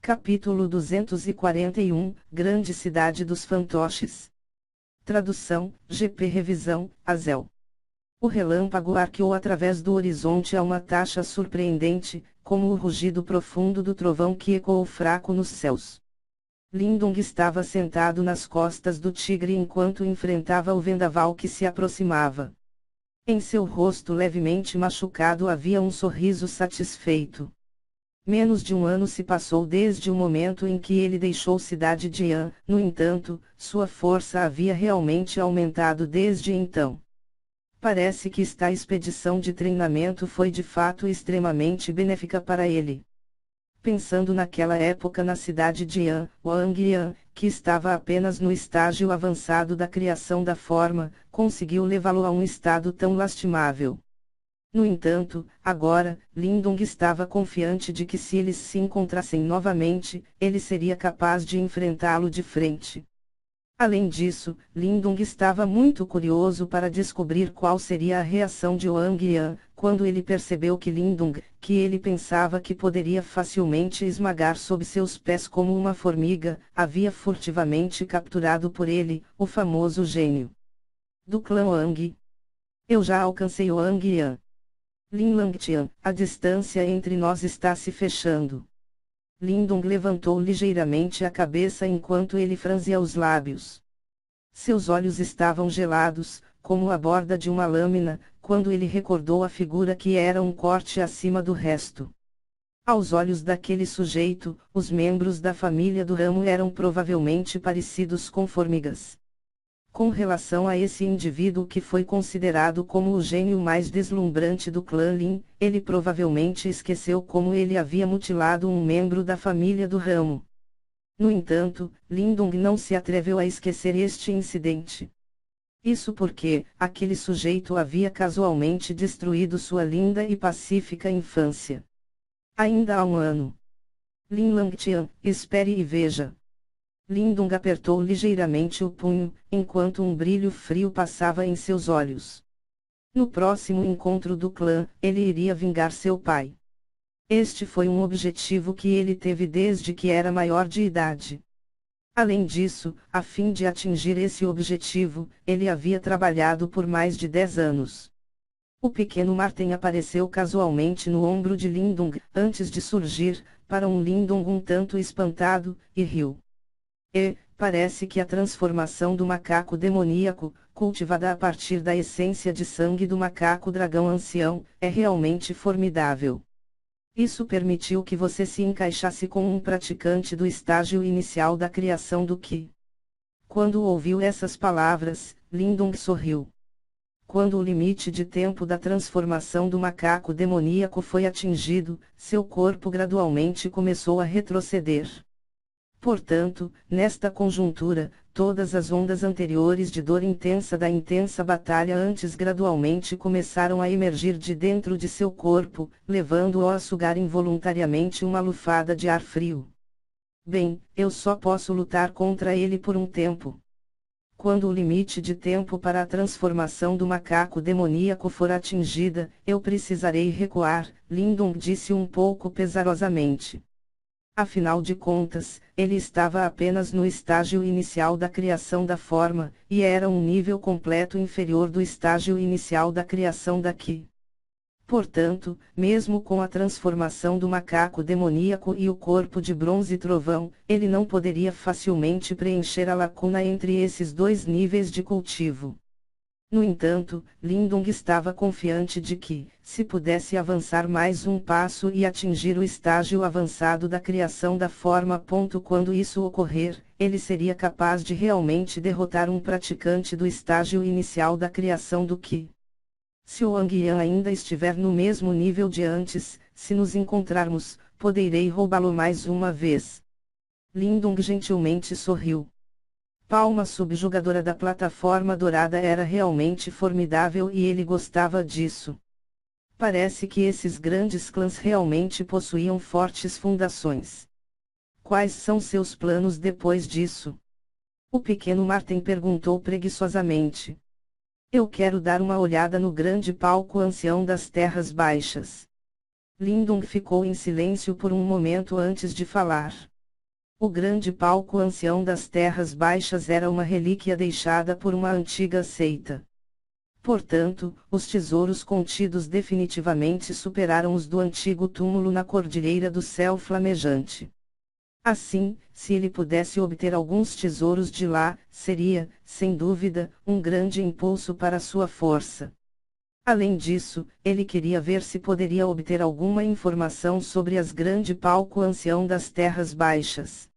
Capítulo 241, Grande Cidade dos Fantoches. Tradução, GP Revisão, Azel. O relâmpago arqueou através do horizonte a uma taxa surpreendente, como o rugido profundo do trovão que ecoou fraco nos céus. Lindung estava sentado nas costas do tigre enquanto enfrentava o vendaval que se aproximava. Em seu rosto levemente machucado havia um sorriso satisfeito. Menos de um ano se passou desde o momento em que ele deixou Cidade de Yan, no entanto, sua força havia realmente aumentado desde então. Parece que esta expedição de treinamento foi de fato extremamente benéfica para ele. Pensando naquela época na cidade de Yan, Wang Yan, que estava apenas no estágio avançado da criação da forma, conseguiu levá-lo a um estado tão lastimável. No entanto, agora, Lindung estava confiante de que se eles se encontrassem novamente, ele seria capaz de enfrentá-lo de frente. Além disso, Lindung estava muito curioso para descobrir qual seria a reação de Wang Yan, quando ele percebeu que Lindung, que ele pensava que poderia facilmente esmagar sob seus pés como uma formiga, havia furtivamente capturado por ele, o famoso gênio do clã Wang. Eu já alcancei Wang Yan. Lin Langtian, a distância entre nós está se fechando. Lindung levantou ligeiramente a cabeça enquanto ele franzia os lábios. Seus olhos estavam gelados, como a borda de uma lâmina, quando ele recordou a figura que era um corte acima do resto. Aos olhos daquele sujeito, os membros da família do ramo eram provavelmente parecidos com formigas. Com relação a esse indivíduo que foi considerado como o gênio mais deslumbrante do clã Lin, ele provavelmente esqueceu como ele havia mutilado um membro da família do ramo. No entanto, Lindung não se atreveu a esquecer este incidente. Isso porque, aquele sujeito havia casualmente destruído sua linda e pacífica infância. Ainda há um ano. Lin Langtian, espere e veja. Lindung apertou ligeiramente o punho, enquanto um brilho frio passava em seus olhos. No próximo encontro do clã, ele iria vingar seu pai. Este foi um objetivo que ele teve desde que era maior de idade. Além disso, a fim de atingir esse objetivo, ele havia trabalhado por mais de 10 anos. O pequeno Martin apareceu casualmente no ombro de Lindung, antes de surgir, para um Lindung um tanto espantado, e riu. Parece que a transformação do macaco demoníaco, cultivada a partir da essência de sangue do macaco dragão ancião, é realmente formidável. Isso permitiu que você se encaixasse com um praticante do estágio inicial da criação do Qi. Quando ouviu essas palavras, Lindung sorriu. Quando o limite de tempo da transformação do macaco demoníaco foi atingido, seu corpo gradualmente começou a retroceder. Portanto, nesta conjuntura, todas as ondas anteriores de dor intensa da intensa batalha antes gradualmente começaram a emergir de dentro de seu corpo, levando-o a sugar involuntariamente uma lufada de ar frio. Bem, eu só posso lutar contra ele por um tempo. Quando o limite de tempo para a transformação do macaco demoníaco for atingida, eu precisarei recuar, Lindung disse um pouco pesarosamente. Afinal de contas, ele estava apenas no estágio inicial da criação da forma, e era um nível completo inferior do estágio inicial da criação da Qi. Portanto, mesmo com a transformação do macaco demoníaco e o corpo de bronze trovão, ele não poderia facilmente preencher a lacuna entre esses dois níveis de cultivo. No entanto, Lindung estava confiante de que, se pudesse avançar mais um passo e atingir o estágio avançado da criação da forma. Quando isso ocorrer, ele seria capaz de realmente derrotar um praticante do estágio inicial da criação do Qi. Se o Wang Yan ainda estiver no mesmo nível de antes, se nos encontrarmos, poderei roubá-lo mais uma vez. Lindung gentilmente sorriu. Palma subjugadora da plataforma dourada era realmente formidável e ele gostava disso. Parece que esses grandes clãs realmente possuíam fortes fundações. Quais são seus planos depois disso? O pequeno Martin perguntou preguiçosamente. Eu quero dar uma olhada no grande palco ancião das Terras Baixas. Lindung ficou em silêncio por um momento antes de falar. O grande palco ancião das terras baixas era uma relíquia deixada por uma antiga seita. Portanto, os tesouros contidos definitivamente superaram os do antigo túmulo na Cordilheira do Céu Flamejante. Assim, se ele pudesse obter alguns tesouros de lá, seria, sem dúvida, um grande impulso para sua força. Além disso, ele queria ver se poderia obter alguma informação sobre as grande palco ancião das terras baixas.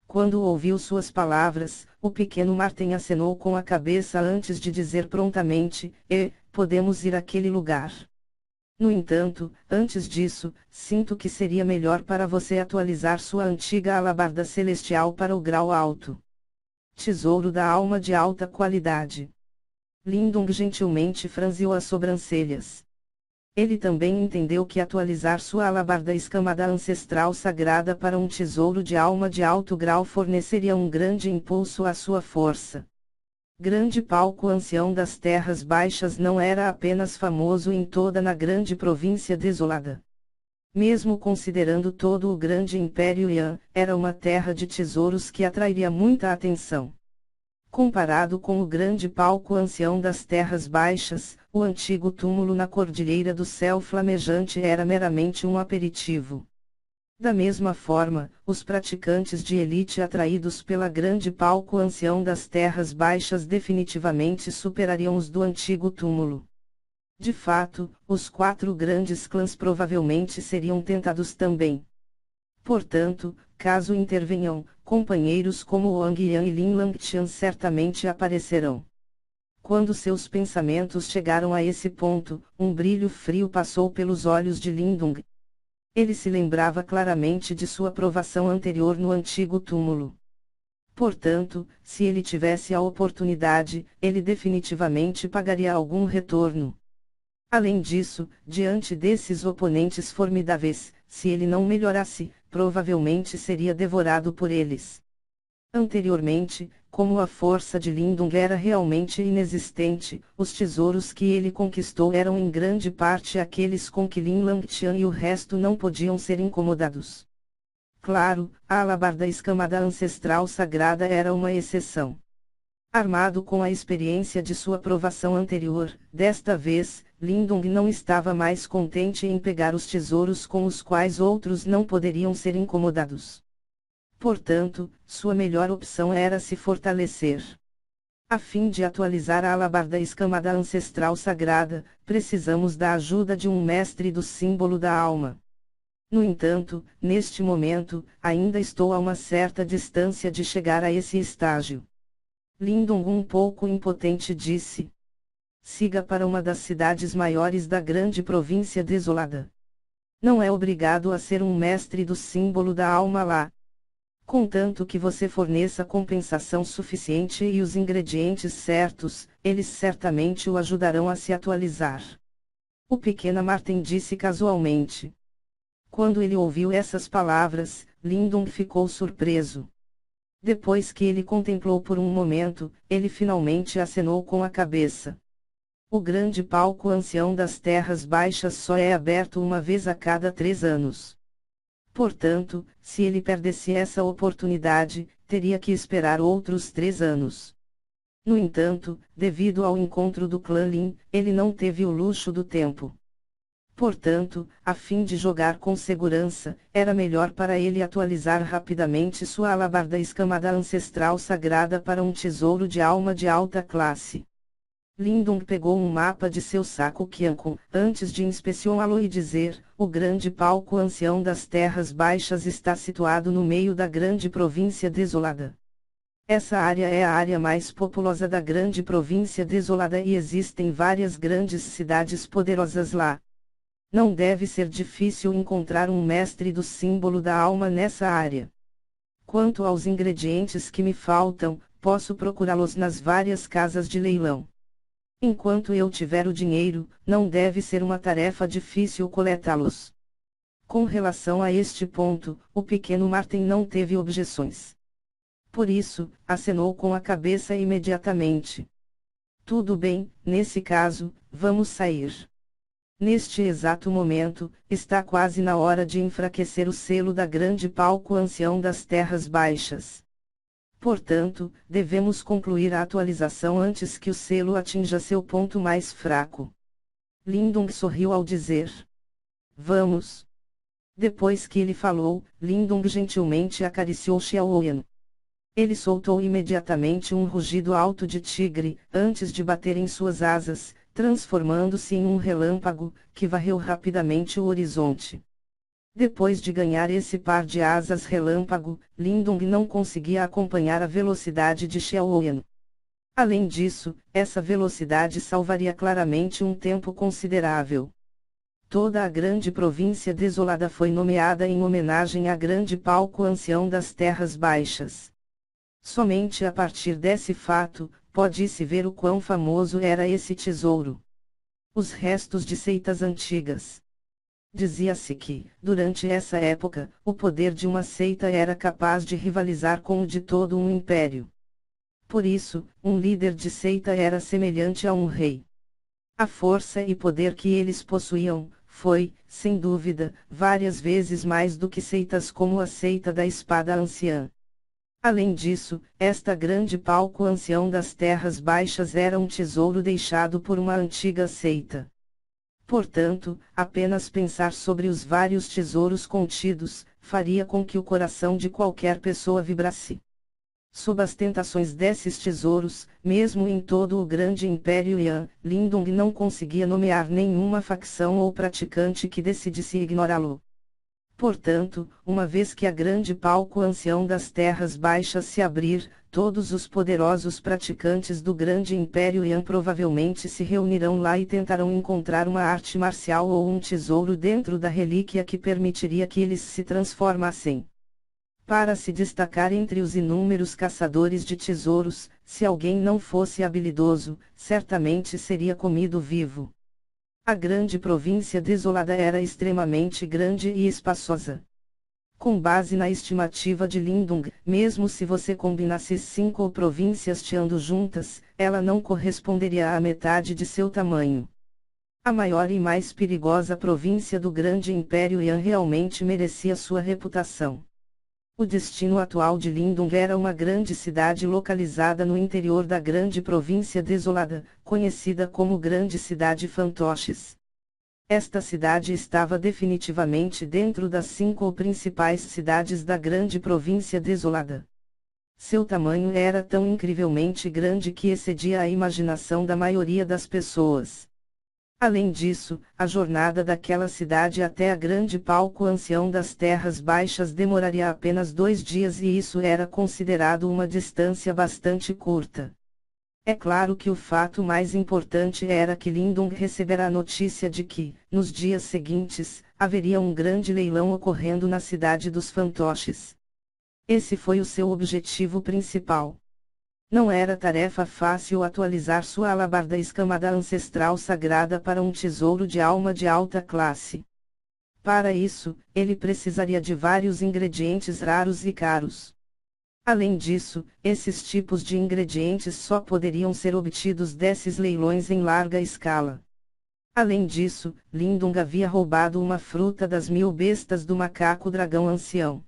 Quando ouviu suas palavras, o pequeno Martin acenou com a cabeça antes de dizer prontamente, podemos ir àquele lugar. No entanto, antes disso, sinto que seria melhor para você atualizar sua antiga alabarda celestial para o grau alto. Tesouro da alma de alta qualidade. Lindung gentilmente franziu as sobrancelhas. Ele também entendeu que atualizar sua alabarda escamada ancestral sagrada para um tesouro de alma de alto grau forneceria um grande impulso à sua força. Grande palco ancião das terras baixas não era apenas famoso em toda na grande província desolada. Mesmo considerando todo o grande império Yan, era uma terra de tesouros que atrairia muita atenção. Comparado com o grande palco ancião das terras baixas, o antigo túmulo na Cordilheira do Céu Flamejante era meramente um aperitivo. Da mesma forma, os praticantes de elite atraídos pela grande palco ancião das terras baixas definitivamente superariam os do antigo túmulo. De fato, os 4 grandes clãs provavelmente seriam tentados também. Portanto, caso intervenham, companheiros como Wang Yan e Lin Langtian certamente aparecerão. Quando seus pensamentos chegaram a esse ponto, um brilho frio passou pelos olhos de Lindung. Ele se lembrava claramente de sua provação anterior no antigo túmulo. Portanto, se ele tivesse a oportunidade, ele definitivamente pagaria algum retorno. Além disso, diante desses oponentes formidáveis, se ele não melhorasse, provavelmente seria devorado por eles. Anteriormente, como a força de Lindung era realmente inexistente, os tesouros que ele conquistou eram em grande parte aqueles com que Lin Langtian e o resto não podiam ser incomodados. Claro, a alabarda escamada ancestral sagrada era uma exceção. Armado com a experiência de sua provação anterior, desta vez, Lindung não estava mais contente em pegar os tesouros com os quais outros não poderiam ser incomodados. Portanto, sua melhor opção era se fortalecer. A fim de atualizar a alabarda escamada ancestral sagrada, precisamos da ajuda de um mestre do símbolo da alma. No entanto, neste momento, ainda estou a uma certa distância de chegar a esse estágio. Lindung um pouco impotente disse. Siga para uma das cidades maiores da grande província desolada. Não é obrigado a ser um mestre do símbolo da alma lá. Contanto que você forneça compensação suficiente e os ingredientes certos, eles certamente o ajudarão a se atualizar. O pequeno Martin disse casualmente. Quando ele ouviu essas palavras, Lindung ficou surpreso. Depois que ele contemplou por um momento, ele finalmente acenou com a cabeça. O grande palco ancião das terras baixas só é aberto uma vez a cada 3 anos. Portanto, se ele perdesse essa oportunidade, teria que esperar outros 3 anos. No entanto, devido ao encontro do clã Lin, ele não teve o luxo do tempo. Portanto, a fim de jogar com segurança, era melhor para ele atualizar rapidamente sua alabarda escamada ancestral sagrada para um tesouro de alma de alta classe. Lindung pegou um mapa de seu saco Qiankun, antes de inspecioná-lo e dizer, o grande palco ancião das terras baixas está situado no meio da grande província desolada. Essa área é a área mais populosa da grande província desolada e existem várias grandes cidades poderosas lá. Não deve ser difícil encontrar um mestre do símbolo da alma nessa área. Quanto aos ingredientes que me faltam, posso procurá-los nas várias casas de leilão. Enquanto eu tiver o dinheiro, não deve ser uma tarefa difícil coletá-los. Com relação a este ponto, o pequeno Martin não teve objeções. Por isso, acenou com a cabeça imediatamente. Tudo bem, nesse caso, vamos sair. Neste exato momento, está quase na hora de enfraquecer o selo da grande palco ancião das terras baixas. Portanto, devemos concluir a atualização antes que o selo atinja seu ponto mais fraco. Lindung sorriu ao dizer: Vamos. Depois que ele falou, Lindung gentilmente acariciou Xiaoyan. Ele soltou imediatamente um rugido alto de tigre, antes de bater em suas asas, transformando-se em um relâmpago, que varreu rapidamente o horizonte. Depois de ganhar esse par de asas relâmpago, Lindung não conseguia acompanhar a velocidade de Xiaoyan. Além disso, essa velocidade salvaria claramente um tempo considerável. Toda a grande província desolada foi nomeada em homenagem à grande palco ancião das terras baixas. Somente a partir desse fato, pode-se ver o quão famoso era esse tesouro. Os restos de seitas antigas. Dizia-se que, durante essa época, o poder de uma seita era capaz de rivalizar com o de todo um império. Por isso, um líder de seita era semelhante a um rei. A força e poder que eles possuíam, foi, sem dúvida, várias vezes mais do que seitas como a seita da espada anciã. Além disso, esta grande palco ancião das terras baixas era um tesouro deixado por uma antiga seita. Portanto, apenas pensar sobre os vários tesouros contidos, faria com que o coração de qualquer pessoa vibrasse. Sob as tentações desses tesouros, mesmo em todo o grande Império Yan, Lindung não conseguia nomear nenhuma facção ou praticante que decidisse ignorá-lo. Portanto, uma vez que a grande palco ancião das terras baixas se abrir, todos os poderosos praticantes do grande Império Yan provavelmente se reunirão lá e tentarão encontrar uma arte marcial ou um tesouro dentro da relíquia que permitiria que eles se transformassem. Para se destacar entre os inúmeros caçadores de tesouros, se alguém não fosse habilidoso, certamente seria comido vivo. A grande província desolada era extremamente grande e espaçosa. Com base na estimativa de Lindung, mesmo se você combinasse 5 províncias Tiando juntas, ela não corresponderia à metade de seu tamanho. A maior e mais perigosa província do grande Império Yan realmente merecia sua reputação. O destino atual de Lindung era uma grande cidade localizada no interior da grande província desolada, conhecida como Grande Cidade Fantoches. Esta cidade estava definitivamente dentro das 5 principais cidades da grande província desolada. Seu tamanho era tão incrivelmente grande que excedia a imaginação da maioria das pessoas. Além disso, a jornada daquela cidade até a grande palco ancião das terras baixas demoraria apenas 2 dias e isso era considerado uma distância bastante curta. É claro que o fato mais importante era que Lindung recebera a notícia de que, nos dias seguintes, haveria um grande leilão ocorrendo na cidade dos fantoches. Esse foi o seu objetivo principal. Não era tarefa fácil atualizar sua alabarda escamada ancestral sagrada para um tesouro de alma de alta classe. Para isso, ele precisaria de vários ingredientes raros e caros. Além disso, esses tipos de ingredientes só poderiam ser obtidos desses leilões em larga escala. Além disso, Lindung havia roubado uma fruta das 1000 bestas do macaco-dragão ancião.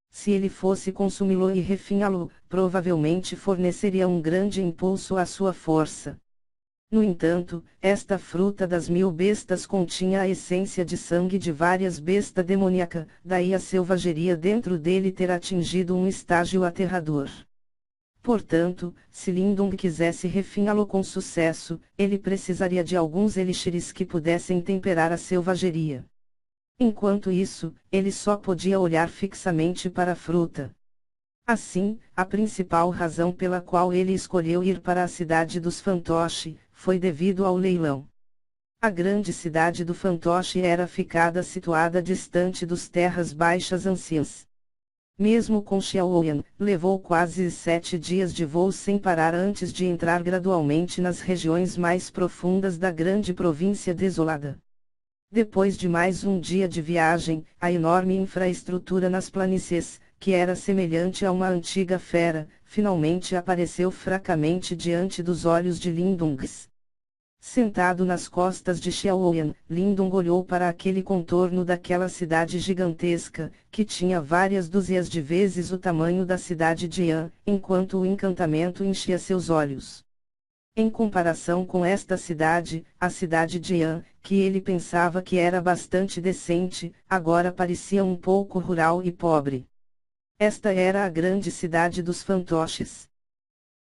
Se ele fosse consumi-lo e refinhá-lo, provavelmente forneceria um grande impulso à sua força. No entanto, esta fruta das 1000 bestas continha a essência de sangue de várias bestas demoníaca, daí a selvageria dentro dele ter atingido um estágio aterrador. Portanto, se Lindung quisesse refinhá-lo com sucesso, ele precisaria de alguns elixires que pudessem temperar a selvageria. Enquanto isso, ele só podia olhar fixamente para a fruta. Assim, a principal razão pela qual ele escolheu ir para a cidade dos fantoche, foi devido ao leilão. A grande cidade do fantoche era ficada situada distante dos terras baixas anciãs. Mesmo com Xiaoyan, levou quase 7 dias de voo sem parar antes de entrar gradualmente nas regiões mais profundas da grande província desolada. Depois de mais um dia de viagem, a enorme infraestrutura nas planícies, que era semelhante a uma antiga fera, finalmente apareceu fracamente diante dos olhos de Lindung. Sentado nas costas de Xiaoyan, Lindong olhou para aquele contorno daquela cidade gigantesca, que tinha várias dúzias de vezes o tamanho da cidade de Yan, enquanto o encantamento enchia seus olhos. Em comparação com esta cidade, a cidade de Yan, que ele pensava que era bastante decente, agora parecia um pouco rural e pobre. Esta era a grande cidade dos fantoches.